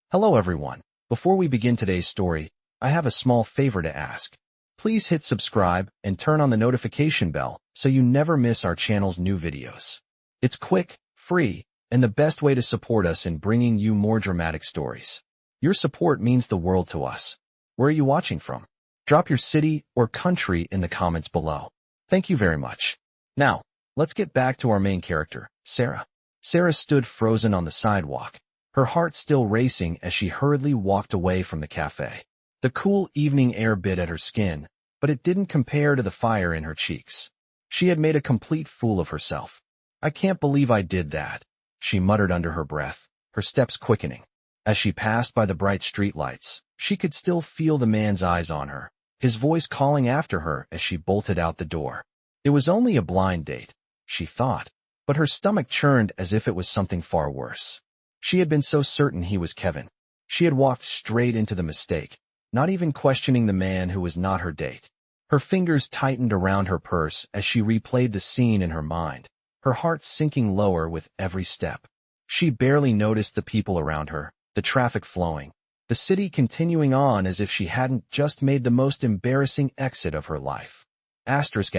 Hello everyone. Before we begin today's story, I have a small favor to ask. Please hit subscribe and turn on the notification bell so you never miss our channel's new videos. It's quick, free, and the best way to support us in bringing you more dramatic stories. Your support means the world to us. Where are you watching from? Drop your city or country in the comments below. Thank you very much. Now, let's get back to our main character, Sarah. Sarah stood frozen on the sidewalk, her heart still racing as she hurriedly walked away from the cafe. The cool evening air bit at her skin, but it didn't compare to the fire in her cheeks. She had made a complete fool of herself. "I can't believe I did that," she muttered under her breath, her steps quickening. As she passed by the bright streetlights, she could still feel the man's eyes on her, his voice calling after her as she bolted out the door. It was only a blind date, she thought, but her stomach churned as if it was something far worse. She had been so certain he was Kevin. She had walked straight into the mistake, not even questioning the man who was not her date. Her fingers tightened around her purse as she replayed the scene in her mind, her heart sinking lower with every step. She barely noticed the people around her, the traffic flowing, the city continuing on as if she hadn't just made the most embarrassing exit of her life. Asterisk.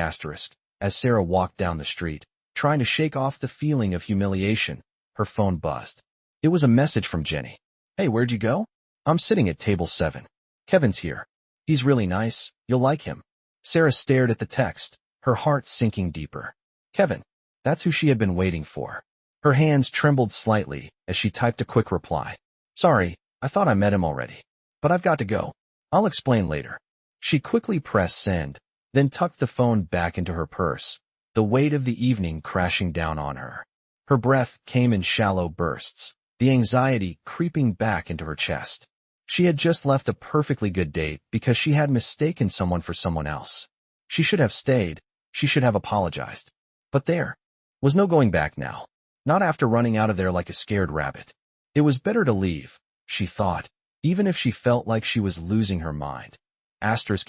As Sarah walked down the street, trying to shake off the feeling of humiliation, her phone buzzed. It was a message from Jenny. "Hey, where'd you go?" "I'm sitting at table 7. Kevin's here. He's really nice. You'll like him." Sarah stared at the text, her heart sinking deeper. Kevin. That's who she had been waiting for. Her hands trembled slightly as she typed a quick reply. "Sorry, I thought I met him already. But I've got to go. I'll explain later." She quickly pressed send, then tucked the phone back into her purse, the weight of the evening crashing down on her. Her breath came in shallow bursts, the anxiety creeping back into her chest. She had just left a perfectly good date because she had mistaken someone for someone else. She should have stayed. She should have apologized. But there was no going back now, not after running out of there like a scared rabbit. It was better to leave, she thought, even if she felt like she was losing her mind. Asterisk.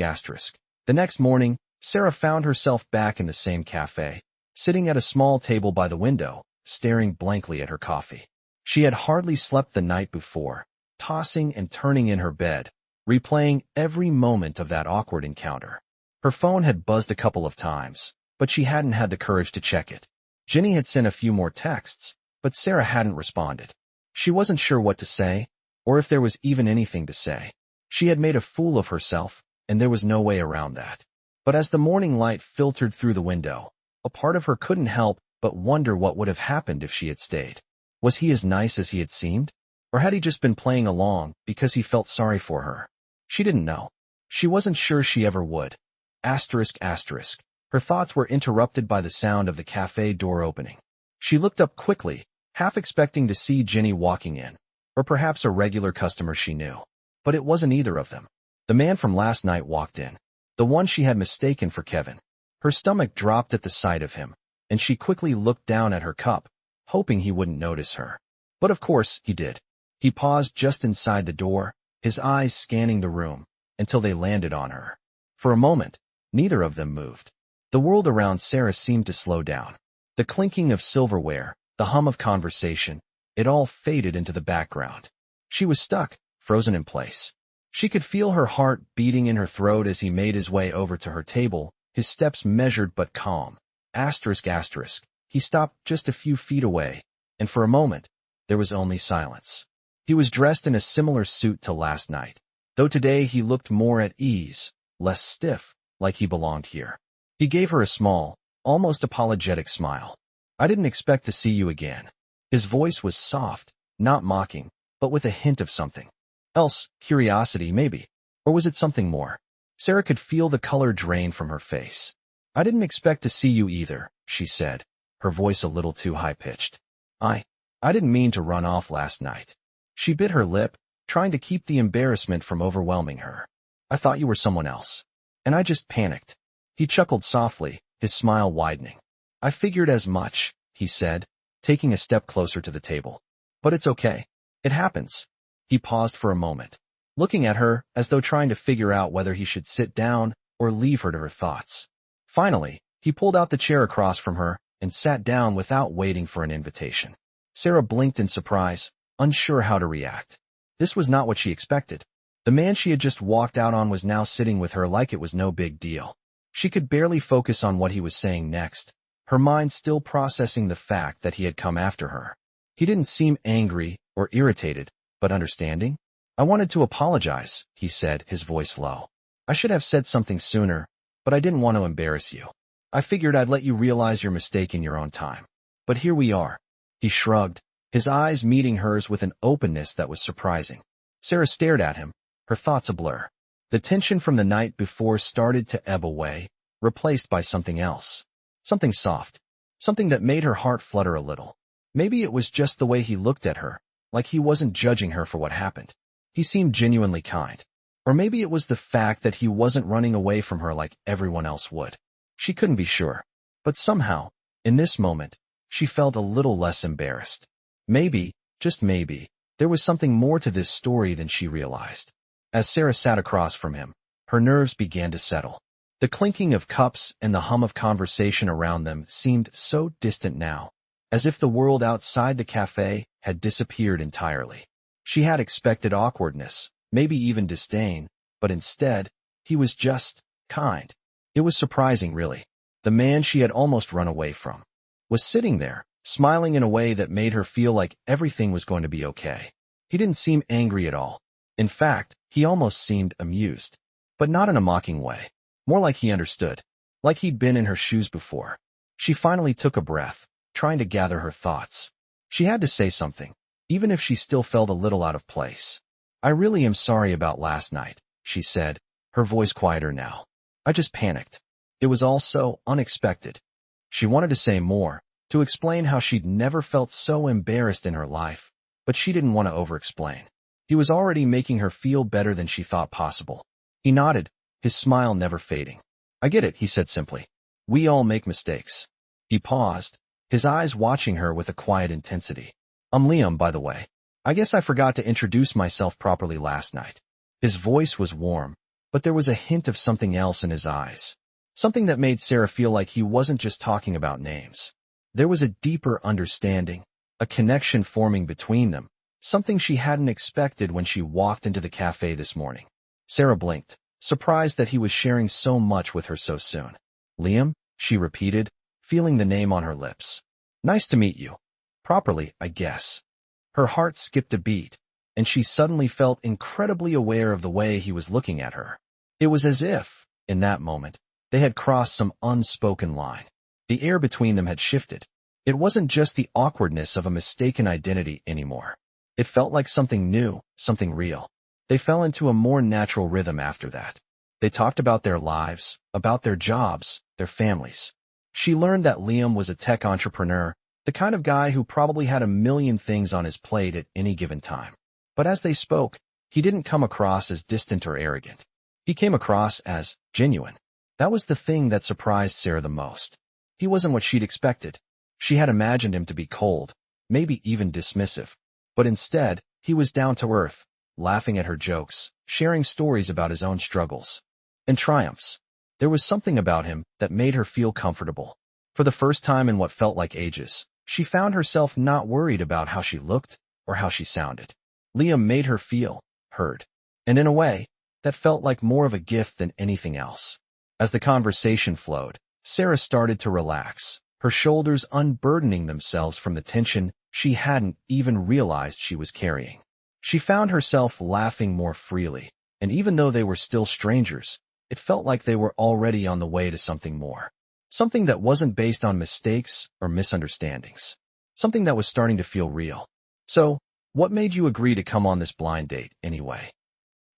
The next morning, Sarah found herself back in the same cafe, sitting at a small table by the window, staring blankly at her coffee. She had hardly slept the night before, tossing and turning in her bed, replaying every moment of that awkward encounter. Her phone had buzzed a couple of times, but she hadn't had the courage to check it. Jenny had sent a few more texts, but Sarah hadn't responded. She wasn't sure what to say, or if there was even anything to say. She had made a fool of herself, and there was no way around that. But as the morning light filtered through the window, a part of her couldn't help but wonder what would have happened if she had stayed. Was he as nice as he had seemed? Or had he just been playing along because he felt sorry for her? She didn't know. She wasn't sure she ever would. Asterisk. Her thoughts were interrupted by the sound of the cafe door opening. She looked up quickly, half expecting to see Jenny walking in, or perhaps a regular customer she knew. But it wasn't either of them. The man from last night walked in, the one she had mistaken for Kevin. Her stomach dropped at the sight of him, and she quickly looked down at her cup, hoping he wouldn't notice her. But of course, he did. He paused just inside the door, his eyes scanning the room, until they landed on her. For a moment, neither of them moved. The world around Sarah seemed to slow down. The clinking of silverware, the hum of conversation, it all faded into the background. She was stuck, frozen in place. She could feel her heart beating in her throat as he made his way over to her table, his steps measured but calm. Asterisk. He stopped just a few feet away, and for a moment, there was only silence. He was dressed in a similar suit to last night, though today he looked more at ease, less stiff, like he belonged here. He gave her a small, almost apologetic smile. "I didn't expect to see you again." His voice was soft, not mocking, but with a hint of something else, curiosity maybe, or was it something more? Sarah could feel the color drain from her face. "I didn't expect to see you either," she said, her voice a little too high-pitched. I didn't mean to run off last night." She bit her lip, trying to keep the embarrassment from overwhelming her. "I thought you were someone else. And I just panicked." He chuckled softly, his smile widening. "I figured as much," he said, taking a step closer to the table. "But it's okay. It happens." He paused for a moment, looking at her as though trying to figure out whether he should sit down or leave her to her thoughts. Finally, he pulled out the chair across from her and sat down without waiting for an invitation. Sarah blinked in surprise, unsure how to react. This was not what she expected. The man she had just walked out on was now sitting with her like it was no big deal. She could barely focus on what he was saying next, her mind still processing the fact that he had come after her. He didn't seem angry or irritated, but understanding. "I wanted to apologize," he said, his voice low. "I should have said something sooner, but I didn't want to embarrass you. I figured I'd let you realize your mistake in your own time. But here we are." He shrugged, his eyes meeting hers with an openness that was surprising. Sarah stared at him, her thoughts a blur. The tension from the night before started to ebb away, replaced by something else. Something soft. Something that made her heart flutter a little. Maybe it was just the way he looked at her, like he wasn't judging her for what happened. He seemed genuinely kind. Or maybe it was the fact that he wasn't running away from her like everyone else would. She couldn't be sure. But somehow, in this moment, she felt a little less embarrassed. Maybe, just maybe, there was something more to this story than she realized. As Sarah sat across from him, her nerves began to settle. The clinking of cups and the hum of conversation around them seemed so distant now, as if the world outside the cafe had disappeared entirely. She had expected awkwardness, maybe even disdain, but instead, he was just kind. It was surprising, really. The man she had almost run away from was sitting there, smiling in a way that made her feel like everything was going to be okay. He didn't seem angry at all. In fact, he almost seemed amused. But not in a mocking way. More like he understood. Like he'd been in her shoes before. She finally took a breath, trying to gather her thoughts. She had to say something, even if she still felt a little out of place. "I really am sorry about last night," she said, her voice quieter now. "I just panicked. It was all so unexpected." She wanted to say more, to explain how she'd never felt so embarrassed in her life, but she didn't want to over-explain. He was already making her feel better than she thought possible. He nodded, his smile never fading. "I get it," he said simply. "We all make mistakes." He paused, his eyes watching her with a quiet intensity. "I'm Liam, by the way. I guess I forgot to introduce myself properly last night." His voice was warm, but there was a hint of something else in his eyes. Something that made Sarah feel like he wasn't just talking about names. There was a deeper understanding, a connection forming between them, something she hadn't expected when she walked into the cafe this morning. Sarah blinked, surprised that he was sharing so much with her so soon. "Liam?" she repeated, feeling the name on her lips. "Nice to meet you. Properly, I guess." Her heart skipped a beat, and she suddenly felt incredibly aware of the way he was looking at her. It was as if, in that moment, they had crossed some unspoken line. The air between them had shifted. It wasn't just the awkwardness of a mistaken identity anymore. It felt like something new, something real. They fell into a more natural rhythm after that. They talked about their lives, about their jobs, their families. She learned that Liam was a tech entrepreneur, the kind of guy who probably had a million things on his plate at any given time. But as they spoke, he didn't come across as distant or arrogant. He came across as genuine. That was the thing that surprised Sarah the most. He wasn't what she'd expected. She had imagined him to be cold, maybe even dismissive. But instead, he was down to earth, laughing at her jokes, sharing stories about his own struggles and triumphs. There was something about him that made her feel comfortable. For the first time in what felt like ages, she found herself not worried about how she looked or how she sounded. Liam made her feel heard. And in a way, that felt like more of a gift than anything else. As the conversation flowed, Sarah started to relax, her shoulders unburdening themselves from the tension she hadn't even realized she was carrying. She found herself laughing more freely, and even though they were still strangers, it felt like they were already on the way to something more. Something that wasn't based on mistakes or misunderstandings. Something that was starting to feel real. "So, what made you agree to come on this blind date, anyway?"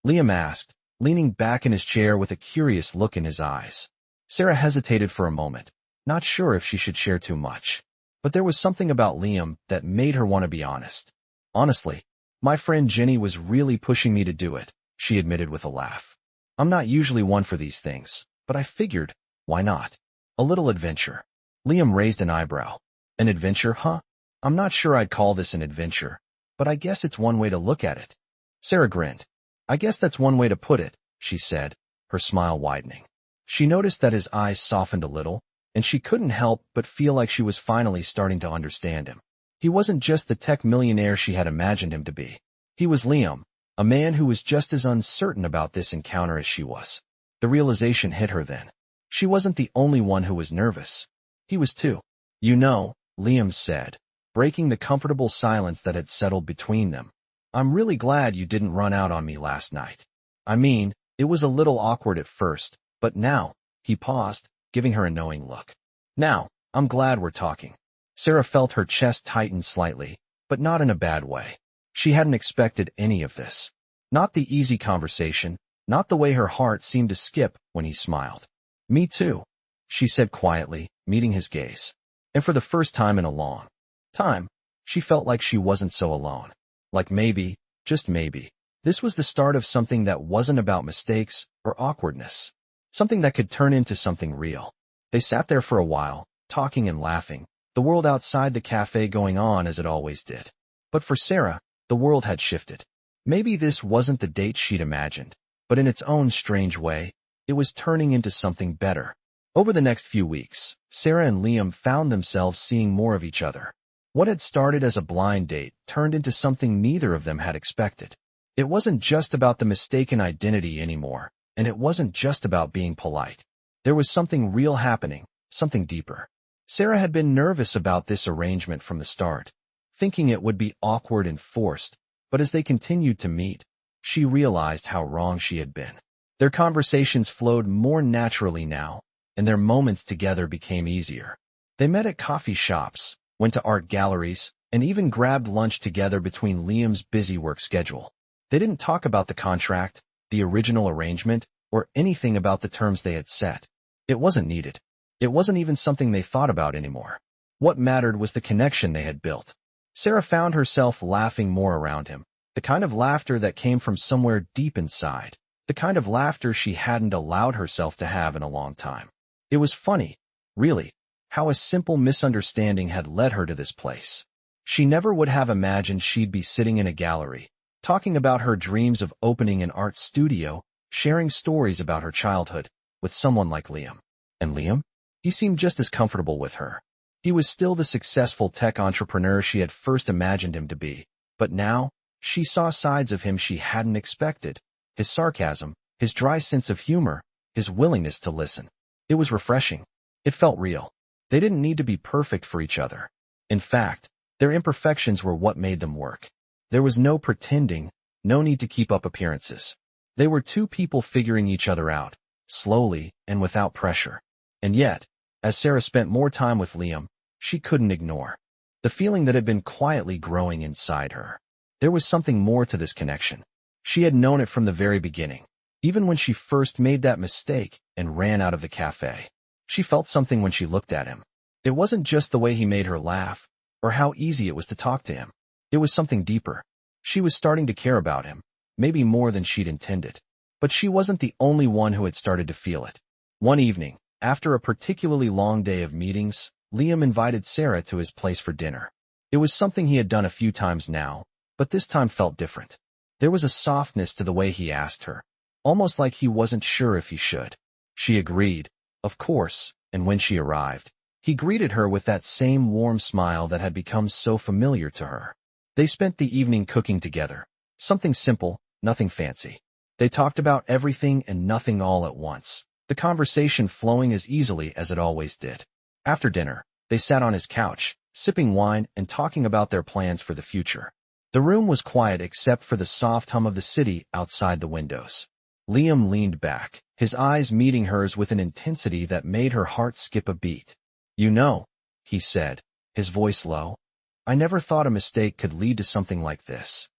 Liam asked, leaning back in his chair with a curious look in his eyes. Sarah hesitated for a moment, not sure if she should share too much. But there was something about Liam that made her want to be honest. "Honestly, my friend Jenny was really pushing me to do it," she admitted with a laugh. "I'm not usually one for these things, but I figured, why not? A little adventure." Liam raised an eyebrow. "An adventure, huh? I'm not sure I'd call this an adventure, but I guess it's one way to look at it." Sarah grinned. "I guess that's one way to put it," she said, her smile widening. She noticed that his eyes softened a little, and she couldn't help but feel like she was finally starting to understand him. He wasn't just the tech millionaire she had imagined him to be. He was Liam, A man who was just as uncertain about this encounter as she was. The realization hit her then. She wasn't the only one who was nervous. He was too. "You know," Liam said, breaking the comfortable silence that had settled between them. "I'm really glad you didn't run out on me last night. I mean, it was a little awkward at first, but now," he paused, giving her a knowing look. "Now, I'm glad we're talking." Sarah felt her chest tighten slightly, but not in a bad way. She hadn't expected any of this. Not the easy conversation, not the way her heart seemed to skip when he smiled. "Me too," she said quietly, meeting his gaze. And for the first time in a long time, she felt like she wasn't so alone. Like maybe, just maybe, this was the start of something that wasn't about mistakes or awkwardness. Something that could turn into something real. They sat there for a while, talking and laughing, the world outside the cafe going on as it always did. But for Sarah, the world had shifted. Maybe this wasn't the date she'd imagined, but in its own strange way, it was turning into something better. Over the next few weeks, Sarah and Liam found themselves seeing more of each other. What had started as a blind date turned into something neither of them had expected. It wasn't just about the mistaken identity anymore, and it wasn't just about being polite. There was something real happening, something deeper. Sarah had been nervous about this arrangement from the start, thinking it would be awkward and forced, but as they continued to meet, she realized how wrong she had been. Their conversations flowed more naturally now, and their moments together became easier. They met at coffee shops, went to art galleries, and even grabbed lunch together between Liam's busy work schedule. They didn't talk about the contract, the original arrangement, or anything about the terms they had set. It wasn't needed. It wasn't even something they thought about anymore. What mattered was the connection they had built. Sarah found herself laughing more around him, the kind of laughter that came from somewhere deep inside, the kind of laughter she hadn't allowed herself to have in a long time. It was funny, really, how a simple misunderstanding had led her to this place. She never would have imagined she'd be sitting in a gallery, talking about her dreams of opening an art studio, sharing stories about her childhood, with someone like Liam. And Liam? He seemed just as comfortable with her. He was still the successful tech entrepreneur she had first imagined him to be, but now, she saw sides of him she hadn't expected. His sarcasm, his dry sense of humor, his willingness to listen. It was refreshing. It felt real. They didn't need to be perfect for each other. In fact, their imperfections were what made them work. There was no pretending, no need to keep up appearances. They were two people figuring each other out, slowly and without pressure. And yet, as Sarah spent more time with Liam, she couldn't ignore the feeling that had been quietly growing inside her. There was something more to this connection. She had known it from the very beginning, even when she first made that mistake and ran out of the cafe. She felt something when she looked at him. It wasn't just the way he made her laugh, or how easy it was to talk to him. It was something deeper. She was starting to care about him, maybe more than she'd intended. But she wasn't the only one who had started to feel it. One evening, after a particularly long day of meetings, Liam invited Sarah to his place for dinner. It was something he had done a few times now, but this time felt different. There was a softness to the way he asked her, almost like he wasn't sure if he should. She agreed, of course, and when she arrived, he greeted her with that same warm smile that had become so familiar to her. They spent the evening cooking together. Something simple, nothing fancy. They talked about everything and nothing all at once, the conversation flowing as easily as it always did. After dinner, they sat on his couch, sipping wine and talking about their plans for the future. The room was quiet except for the soft hum of the city outside the windows. Liam leaned back, his eyes meeting hers with an intensity that made her heart skip a beat. "You know," he said, his voice low, "I never thought a mistake could lead to something like this."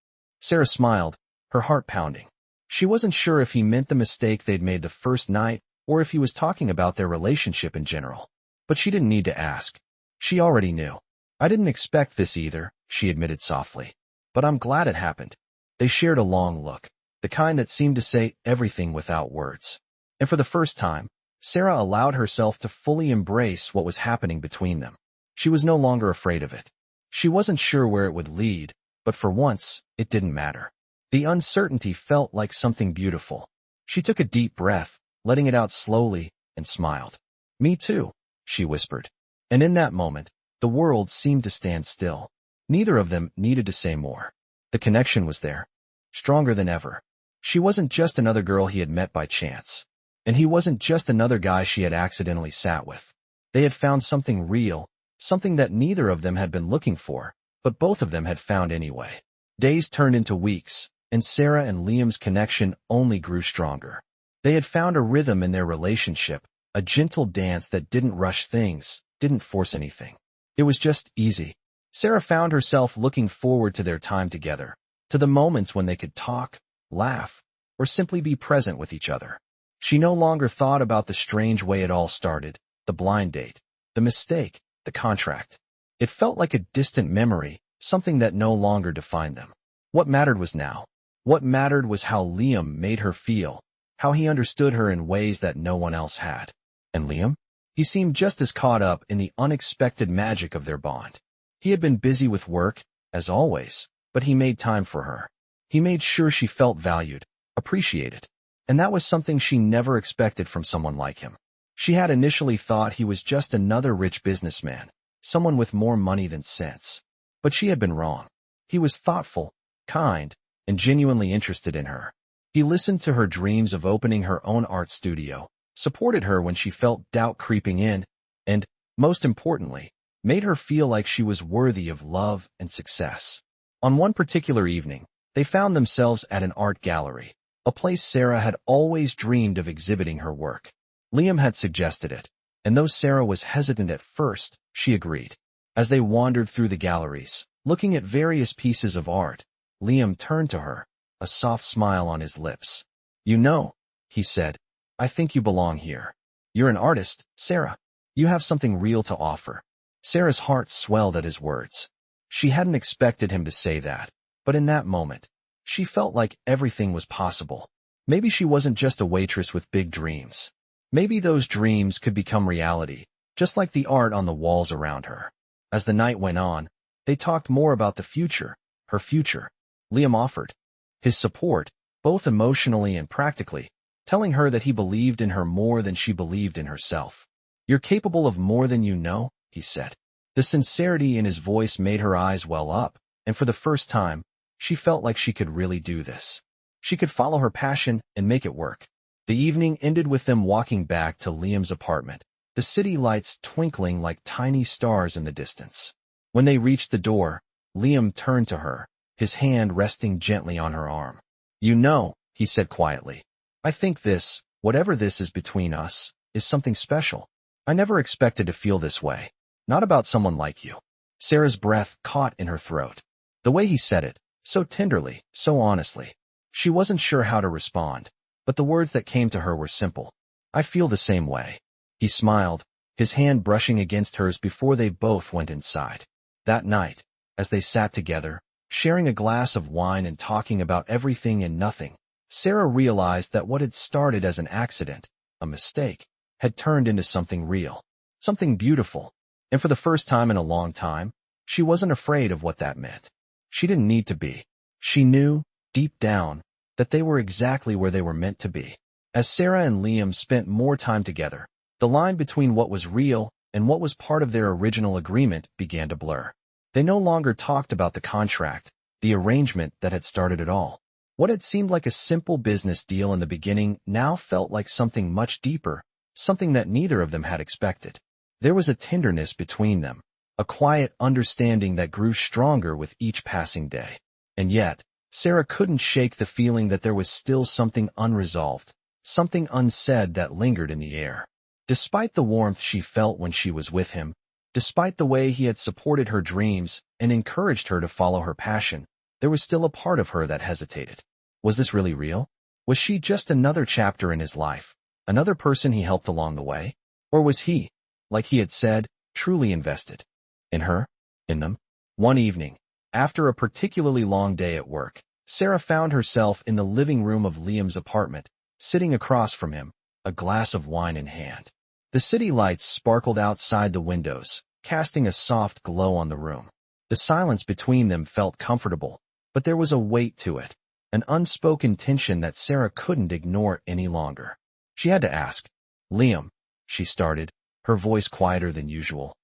Sarah smiled, her heart pounding. She wasn't sure if he meant the mistake they'd made the first night or if he was talking about their relationship in general. But she didn't need to ask. She already knew. "I didn't expect this either," she admitted softly. "But I'm glad it happened." They shared a long look, the kind that seemed to say everything without words. And for the first time, Sarah allowed herself to fully embrace what was happening between them. She was no longer afraid of it. She wasn't sure where it would lead, but for once, it didn't matter. The uncertainty felt like something beautiful. She took a deep breath, letting it out slowly, and smiled. "Me too," she whispered. And in that moment, the world seemed to stand still. Neither of them needed to say more. The connection was there. stronger than ever. She wasn't just another girl he had met by chance. And he wasn't just another guy she had accidentally sat with. They had found something real, something that neither of them had been looking for, but both of them had found anyway. Days turned into weeks, and Sarah and Liam's connection only grew stronger. They had found a rhythm in their relationship, a gentle dance that didn't rush things, didn't force anything. It was just easy. Sarah found herself looking forward to their time together, to the moments when they could talk, laugh, or simply be present with each other. She no longer thought about the strange way it all started, the blind date, the mistake, the contract. It felt like a distant memory, something that no longer defined them. What mattered was now. What mattered was how Liam made her feel, how he understood her in ways that no one else had. And Liam? He seemed just as caught up in the unexpected magic of their bond. He had been busy with work, as always, but he made time for her. He made sure she felt valued, appreciated. And that was something she never expected from someone like him. She had initially thought he was just another rich businessman, someone with more money than sense. But she had been wrong. He was thoughtful, kind, and genuinely interested in her. He listened to her dreams of opening her own art studio, supported her when she felt doubt creeping in, and, most importantly, made her feel like she was worthy of love and success. On one particular evening, they found themselves at an art gallery, a place Sarah had always dreamed of exhibiting her work. Liam had suggested it, and though Sarah was hesitant at first, she agreed. As they wandered through the galleries, looking at various pieces of art, Liam turned to her, a soft smile on his lips. "You know," he said, "I think you belong here. You're an artist, Sarah. You have something real to offer." Sarah's heart swelled at his words. She hadn't expected him to say that, but in that moment, she felt like everything was possible. Maybe she wasn't just a waitress with big dreams. Maybe those dreams could become reality, just like the art on the walls around her. As the night went on, they talked more about the future, her future. Liam offered his support, both emotionally and practically, telling her that he believed in her more than she believed in herself. "You're capable of more than you know," he said. The sincerity in his voice made her eyes well up, and for the first time, she felt like she could really do this. She could follow her passion and make it work. The evening ended with them walking back to Liam's apartment, the city lights twinkling like tiny stars in the distance. When they reached the door, Liam turned to her, his hand resting gently on her arm. "You know," he said quietly, "I think this, whatever this is between us, is something special. I never expected to feel this way. Not about someone like you." Sarah's breath caught in her throat. The way he said it, so tenderly, so honestly. She wasn't sure how to respond, but the words that came to her were simple. "I feel the same way." He smiled, his hand brushing against hers before they both went inside. That night, as they sat together, sharing a glass of wine and talking about everything and nothing, Sarah realized that what had started as an accident, a mistake, had turned into something real, something beautiful. And for the first time in a long time, she wasn't afraid of what that meant. She didn't need to be. She knew, deep down, that they were exactly where they were meant to be. As Sarah and Liam spent more time together, the line between what was real and what was part of their original agreement began to blur. They no longer talked about the contract, the arrangement that had started it all. What had seemed like a simple business deal in the beginning now felt like something much deeper, something that neither of them had expected. There was a tenderness between them, a quiet understanding that grew stronger with each passing day. And yet, Sarah couldn't shake the feeling that there was still something unresolved, something unsaid that lingered in the air. Despite the warmth she felt when she was with him, despite the way he had supported her dreams and encouraged her to follow her passion, there was still a part of her that hesitated. Was this really real? Was she just another chapter in his life, another person he helped along the way? Or was he, like he had said, truly invested in her, in them? One evening, after a particularly long day at work, Sarah found herself in the living room of Liam's apartment, sitting across from him, a glass of wine in hand. The city lights sparkled outside the windows, casting a soft glow on the room. The silence between them felt comfortable, but there was a weight to it, an unspoken tension that Sarah couldn't ignore any longer. She had to ask. "Liam," she started, her voice quieter than usual,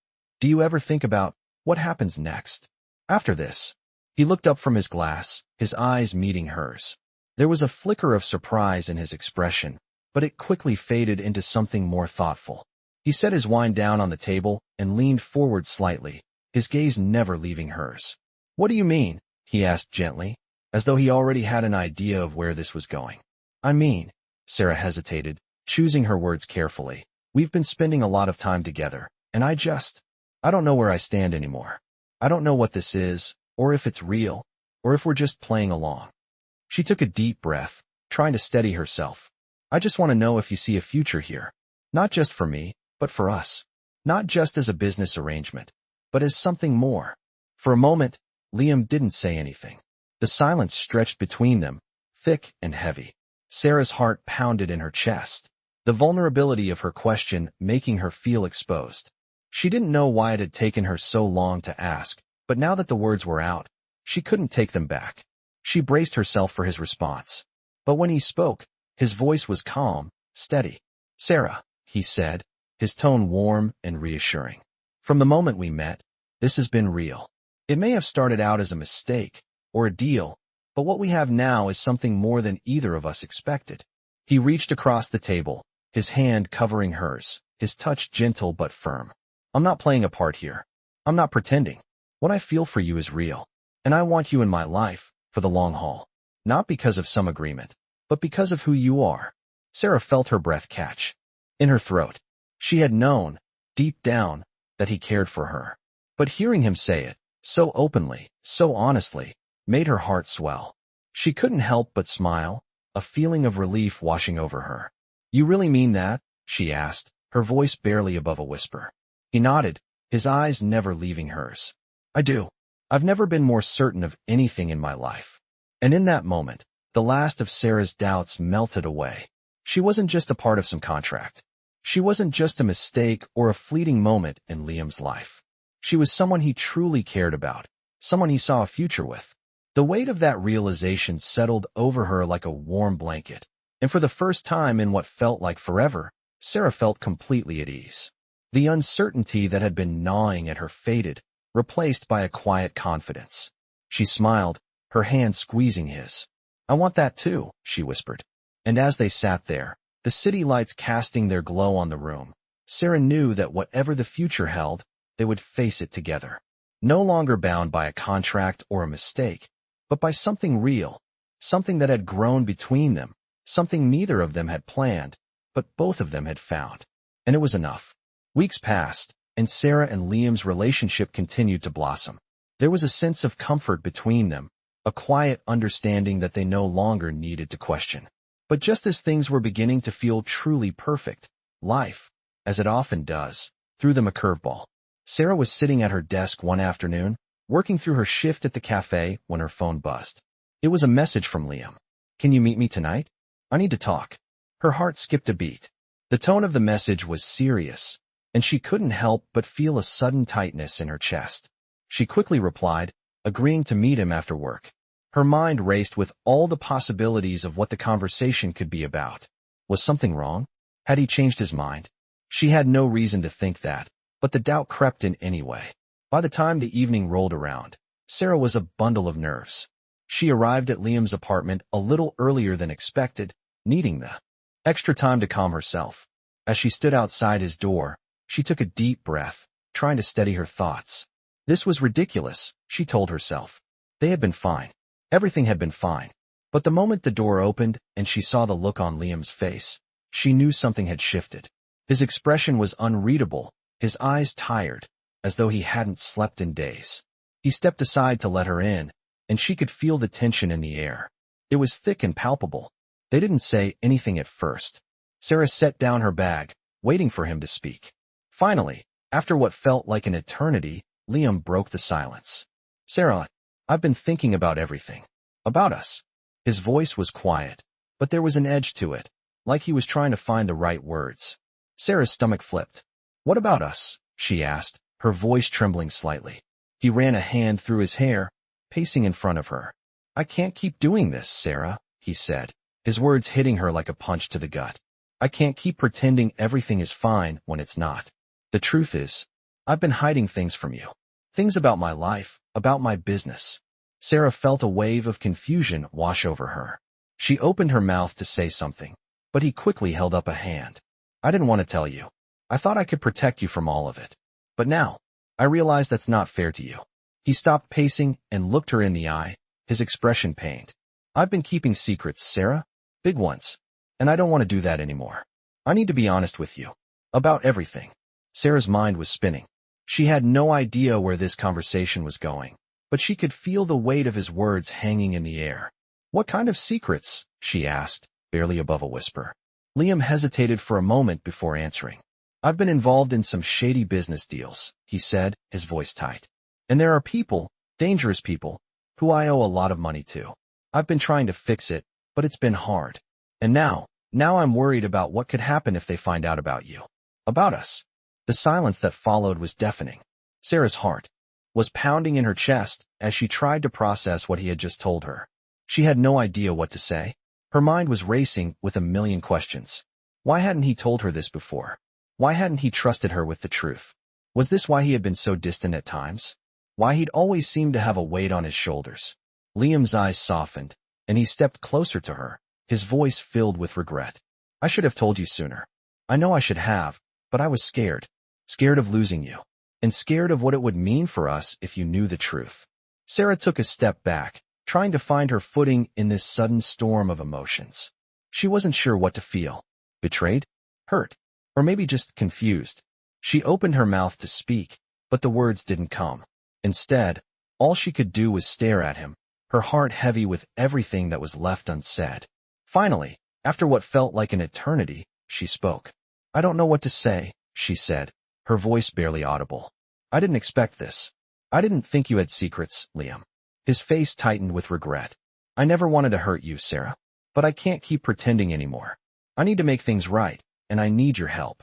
"do you ever think about what happens next? After this?" He looked up from his glass, his eyes meeting hers. There was a flicker of surprise in his expression, but it quickly faded into something more thoughtful. He set his wine down on the table and leaned forward slightly, his gaze never leaving hers. "What do you mean?" he asked gently, as though he already had an idea of where this was going. "I mean," Sarah hesitated, choosing her words carefully, "we've been spending a lot of time together, and I don't know where I stand anymore. I don't know what this is, or if it's real, or if we're just playing along." She took a deep breath, trying to steady herself. "I just want to know if you see a future here. Not just for me, but for us. Not just as a business arrangement, but as something more." For a moment, Liam didn't say anything. The silence stretched between them, thick and heavy. Sarah's heart pounded in her chest, the vulnerability of her question making her feel exposed. She didn't know why it had taken her so long to ask, but now that the words were out, she couldn't take them back. She braced herself for his response. But when he spoke, his voice was calm, steady. "Sarah," he said, his tone warm and reassuring. "From the moment we met, this has been real. It may have started out as a mistake or a deal, but what we have now is something more than either of us expected." He reached across the table, his hand covering hers, his touch gentle but firm. "I'm not playing a part here. I'm not pretending. What I feel for you is real, and I want you in my life for the long haul. Not because of some agreement, but because of who you are." Sarah felt her breath catch in her throat. She had known, deep down, that he cared for her. But hearing him say it, so openly, so honestly, made her heart swell. She couldn't help but smile, a feeling of relief washing over her. "You really mean that?" she asked, her voice barely above a whisper. He nodded, his eyes never leaving hers. "I do. I've never been more certain of anything in my life." And in that moment, the last of Sarah's doubts melted away. She wasn't just a part of some contract. She wasn't just a mistake or a fleeting moment in Liam's life. She was someone he truly cared about, someone he saw a future with. The weight of that realization settled over her like a warm blanket, and for the first time in what felt like forever, Sarah felt completely at ease. The uncertainty that had been gnawing at her faded, replaced by a quiet confidence. She smiled, her hand squeezing his. "I want that too," she whispered. And as they sat there, the city lights casting their glow on the room, Sarah knew that whatever the future held, they would face it together. No longer bound by a contract or a mistake, but by something real, something that had grown between them, something neither of them had planned, but both of them had found. And it was enough. Weeks passed, and Sarah and Liam's relationship continued to blossom. There was a sense of comfort between them, a quiet understanding that they no longer needed to question. But just as things were beginning to feel truly perfect, life, as it often does, threw them a curveball. Sarah was sitting at her desk one afternoon, working through her shift at the cafe when her phone buzzed. It was a message from Liam. "Can you meet me tonight? I need to talk." Her heart skipped a beat. The tone of the message was serious, and she couldn't help but feel a sudden tightness in her chest. She quickly replied, agreeing to meet him after work. Her mind raced with all the possibilities of what the conversation could be about. Was something wrong? Had he changed his mind? She had no reason to think that, but the doubt crept in anyway. By the time the evening rolled around, Sarah was a bundle of nerves. She arrived at Liam's apartment a little earlier than expected, needing the extra time to calm herself. As she stood outside his door, she took a deep breath, trying to steady her thoughts. This was ridiculous, she told herself. They had been fine. Everything had been fine. But the moment the door opened and she saw the look on Liam's face, she knew something had shifted. His expression was unreadable, his eyes tired, as though he hadn't slept in days. He stepped aside to let her in, and she could feel the tension in the air. It was thick and palpable. They didn't say anything at first. Sarah set down her bag, waiting for him to speak. Finally, after what felt like an eternity, Liam broke the silence. "Sarah, I've been thinking about everything. About us." His voice was quiet, but there was an edge to it, like he was trying to find the right words. Sarah's stomach flipped. "What about us?" she asked, her voice trembling slightly. He ran a hand through his hair, pacing in front of her. "I can't keep doing this, Sarah," he said, his words hitting her like a punch to the gut. "I can't keep pretending everything is fine when it's not. The truth is, I've been hiding things from you. Things about my life, about my business. Sarah felt a wave of confusion wash over her. She opened her mouth to say something, but he quickly held up a hand. I didn't want to tell you. I thought I could protect you from all of it. But now, I realize that's not fair to you. He stopped pacing and looked her in the eye, his expression pained. I've been keeping secrets, Sarah. Big ones. And I don't want to do that anymore. I need to be honest with you. About everything. Sarah's mind was spinning. She had no idea where this conversation was going, but she could feel the weight of his words hanging in the air. What kind of secrets? She asked, barely above a whisper. Liam hesitated for a moment before answering. I've been involved in some shady business deals, he said, his voice tight. And there are people, dangerous people, who I owe a lot of money to. I've been trying to fix it, but it's been hard. And now I'm worried about what could happen if they find out about you. About us. The silence that followed was deafening. Sarah's heart was pounding in her chest as she tried to process what he had just told her. She had no idea what to say. Her mind was racing with a million questions. Why hadn't he told her this before? Why hadn't he trusted her with the truth? Was this why he had been so distant at times? Why he'd always seemed to have a weight on his shoulders? Liam's eyes softened, and he stepped closer to her, his voice filled with regret. I should have told you sooner. I know I should have, but I was scared. Scared of losing you. And scared of what it would mean for us if you knew the truth. Sarah took a step back, trying to find her footing in this sudden storm of emotions. She wasn't sure what to feel. Betrayed? Hurt? Or maybe just confused. She opened her mouth to speak, but the words didn't come. Instead, all she could do was stare at him, her heart heavy with everything that was left unsaid. Finally, after what felt like an eternity, she spoke. I don't know what to say, she said, her voice barely audible. I didn't expect this. I didn't think you had secrets, Liam. His face tightened with regret. I never wanted to hurt you, Sarah. But I can't keep pretending anymore. I need to make things right, and I need your help.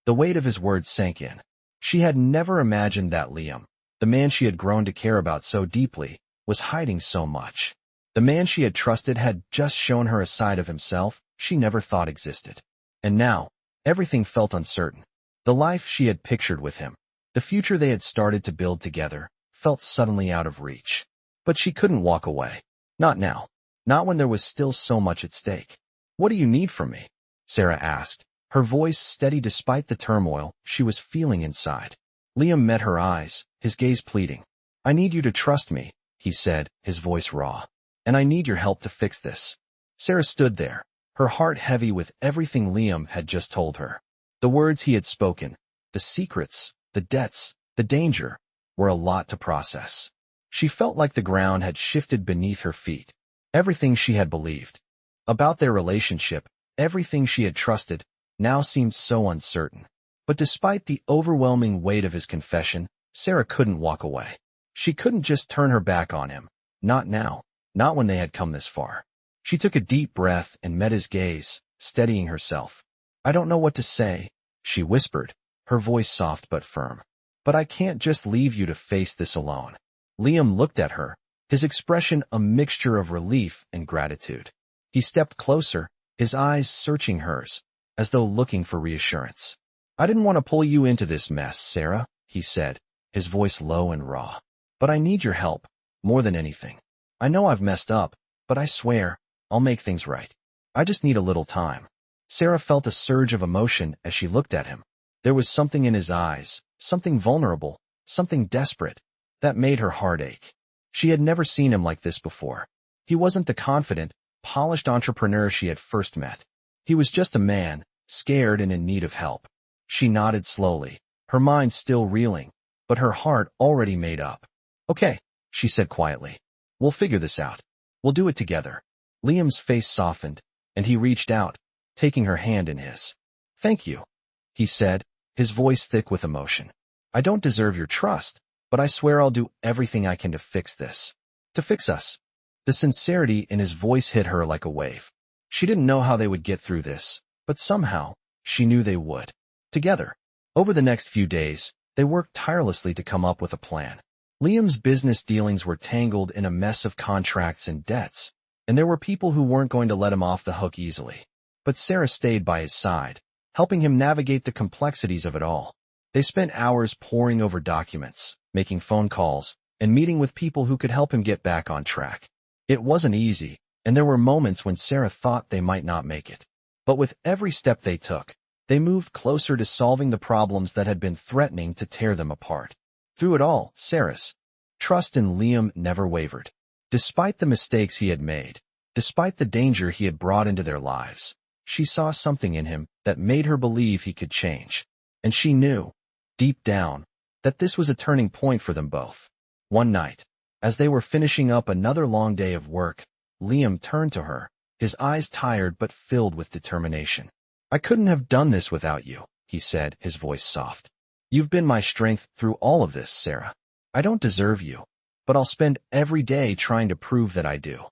The weight of his words sank in. She had never imagined that Liam, the man she had grown to care about so deeply, was hiding so much. The man she had trusted had just shown her a side of himself she never thought existed. And now, everything felt uncertain. The life she had pictured with him, the future they had started to build together, felt suddenly out of reach. But she couldn't walk away. Not now. Not when there was still so much at stake. What do you need from me? Sarah asked, her voice steady despite the turmoil she was feeling inside. Liam met her eyes, his gaze pleading. I need you to trust me, he said, his voice raw. And I need your help to fix this. Sarah stood there, her heart heavy with everything Liam had just told her. The words he had spoken, the secrets, the debts, the danger, were a lot to process. She felt like the ground had shifted beneath her feet. Everything she had believed about their relationship, everything she had trusted, now seemed so uncertain. But despite the overwhelming weight of his confession, Sarah couldn't walk away. She couldn't just turn her back on him. Not now. Not when they had come this far. She took a deep breath and met his gaze, steadying herself. I don't know what to say, she whispered, her voice soft but firm. But I can't just leave you to face this alone. Liam looked at her, his expression a mixture of relief and gratitude. He stepped closer, his eyes searching hers, as though looking for reassurance. I didn't want to pull you into this mess, Sarah, he said, his voice low and raw. But I need your help, more than anything. I know I've messed up, but I swear, I'll make things right. I just need a little time. Sarah felt a surge of emotion as she looked at him. There was something in his eyes, something vulnerable, something desperate, that made her heart ache. She had never seen him like this before. He wasn't the confident, polished entrepreneur she had first met. He was just a man, scared and in need of help. She nodded slowly, her mind still reeling, but her heart already made up. Okay, she said quietly. We'll figure this out. We'll do it together. Liam's face softened, and he reached out, taking her hand in his. Thank you, he said, his voice thick with emotion. I don't deserve your trust, but I swear I'll do everything I can to fix this. To fix us. The sincerity in his voice hit her like a wave. She didn't know how they would get through this, but somehow, she knew they would. Together. Over the next few days, they worked tirelessly to come up with a plan. Liam's business dealings were tangled in a mess of contracts and debts, and there were people who weren't going to let him off the hook easily. But Sarah stayed by his side, helping him navigate the complexities of it all. They spent hours poring over documents, making phone calls, and meeting with people who could help him get back on track. It wasn't easy, and there were moments when Sarah thought they might not make it. But with every step they took, they moved closer to solving the problems that had been threatening to tear them apart. Through it all, Sarah's trust in Liam never wavered. Despite the mistakes he had made, despite the danger he had brought into their lives, she saw something in him that made her believe he could change. And she knew, deep down, that this was a turning point for them both. One night, as they were finishing up another long day of work, Liam turned to her, his eyes tired but filled with determination. "I couldn't have done this without you," he said, his voice soft. "You've been my strength through all of this, Sarah. I don't deserve you, but I'll spend every day trying to prove that I do."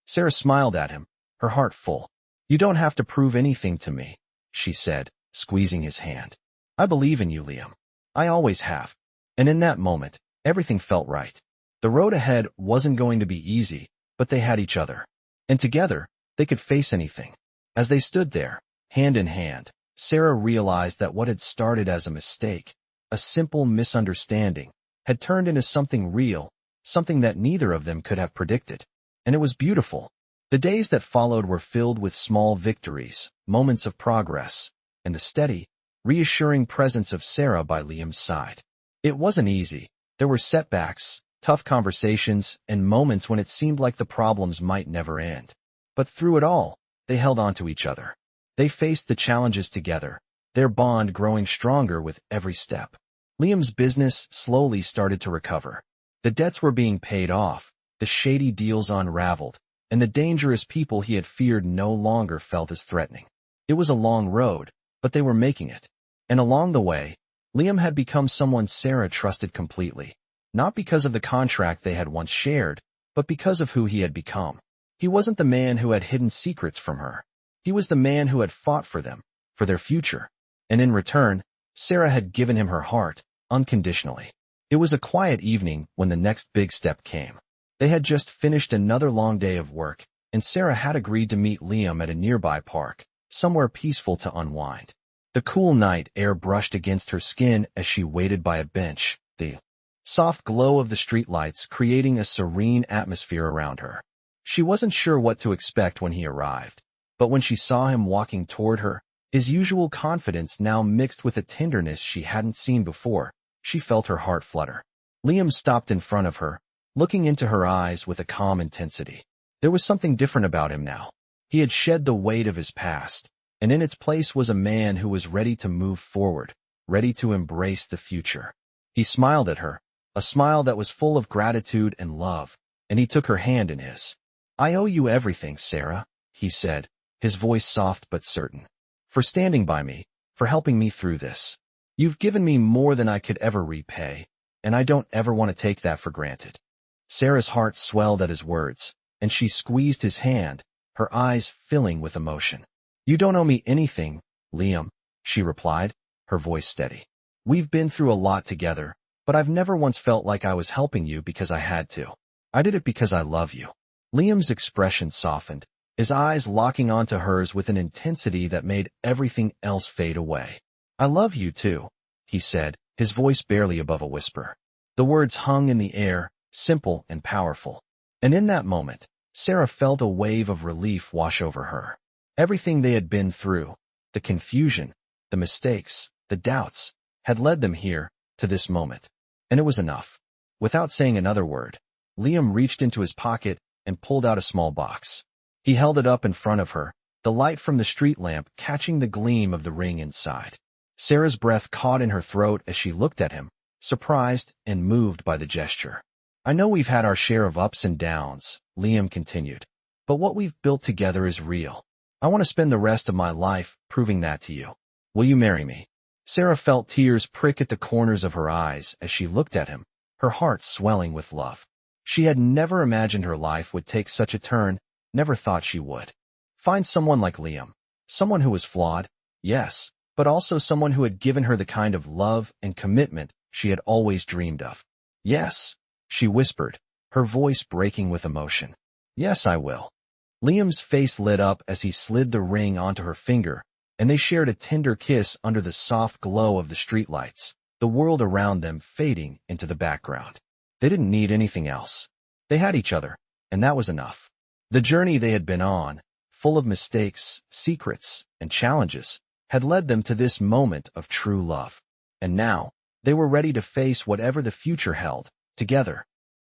Sarah smiled at him, her heart full. "You don't have to prove anything to me," she said, squeezing his hand. "I believe in you, Liam. I always have." And in that moment, everything felt right. The road ahead wasn't going to be easy, but they had each other. And together, they could face anything. As they stood there, hand in hand, Sarah realized that what had started as a mistake, a simple misunderstanding, had turned into something real, something that neither of them could have predicted. And it was beautiful. The days that followed were filled with small victories, moments of progress, and the steady, reassuring presence of Sarah by Liam's side. It wasn't easy. There were setbacks, tough conversations, and moments when it seemed like the problems might never end. But through it all, they held on to each other. They faced the challenges together, their bond growing stronger with every step. Liam's business slowly started to recover. The debts were being paid off, the shady deals unraveled, and the dangerous people he had feared no longer felt as threatening. It was a long road, but they were making it. And along the way, Liam had become someone Sarah trusted completely, not because of the contract they had once shared, but because of who he had become. He wasn't the man who had hidden secrets from her. He was the man who had fought for them, for their future. And in return, Sarah had given him her heart, unconditionally. It was a quiet evening when the next big step came. They had just finished another long day of work, and Sarah had agreed to meet Liam at a nearby park, somewhere peaceful to unwind. The cool night air brushed against her skin as she waited by a bench, the soft glow of the streetlights creating a serene atmosphere around her. She wasn't sure what to expect when he arrived, but when she saw him walking toward her, his usual confidence now mixed with a tenderness she hadn't seen before, she felt her heart flutter. Liam stopped in front of her, looking into her eyes with a calm intensity. There was something different about him now. He had shed the weight of his past, and in its place was a man who was ready to move forward, ready to embrace the future. He smiled at her, a smile that was full of gratitude and love, and he took her hand in his. "I owe you everything, Sarah," he said, his voice soft but certain. "For standing by me, for helping me through this. You've given me more than I could ever repay, and I don't ever want to take that for granted." Sarah's heart swelled at his words, and she squeezed his hand, her eyes filling with emotion. "You don't owe me anything, Liam," she replied, her voice steady. "We've been through a lot together, but I've never once felt like I was helping you because I had to. I did it because I love you." Liam's expression softened, his eyes locking onto hers with an intensity that made everything else fade away. "I love you too," he said, his voice barely above a whisper. The words hung in the air, simple and powerful. And in that moment, Sarah felt a wave of relief wash over her. Everything they had been through, the confusion, the mistakes, the doubts, had led them here, to this moment. And it was enough. Without saying another word, Liam reached into his pocket and pulled out a small box. He held it up in front of her, the light from the street lamp catching the gleam of the ring inside. Sarah's breath caught in her throat as she looked at him, surprised and moved by the gesture. "I know we've had our share of ups and downs," Liam continued, "but what we've built together is real. I want to spend the rest of my life proving that to you. Will you marry me?" Sarah felt tears prick at the corners of her eyes as she looked at him, her heart swelling with love. She had never imagined her life would take such a turn, never thought she would. Find someone like Liam, someone who was flawed, yes, but also someone who had given her the kind of love and commitment she had always dreamed of. "Yes," she whispered, her voice breaking with emotion. "Yes, I will." Liam's face lit up as he slid the ring onto her finger, and they shared a tender kiss under the soft glow of the streetlights, the world around them fading into the background. They didn't need anything else. They had each other, and that was enough. The journey they had been on, full of mistakes, secrets, and challenges, had led them to this moment of true love. And now, they were ready to face whatever the future held, together.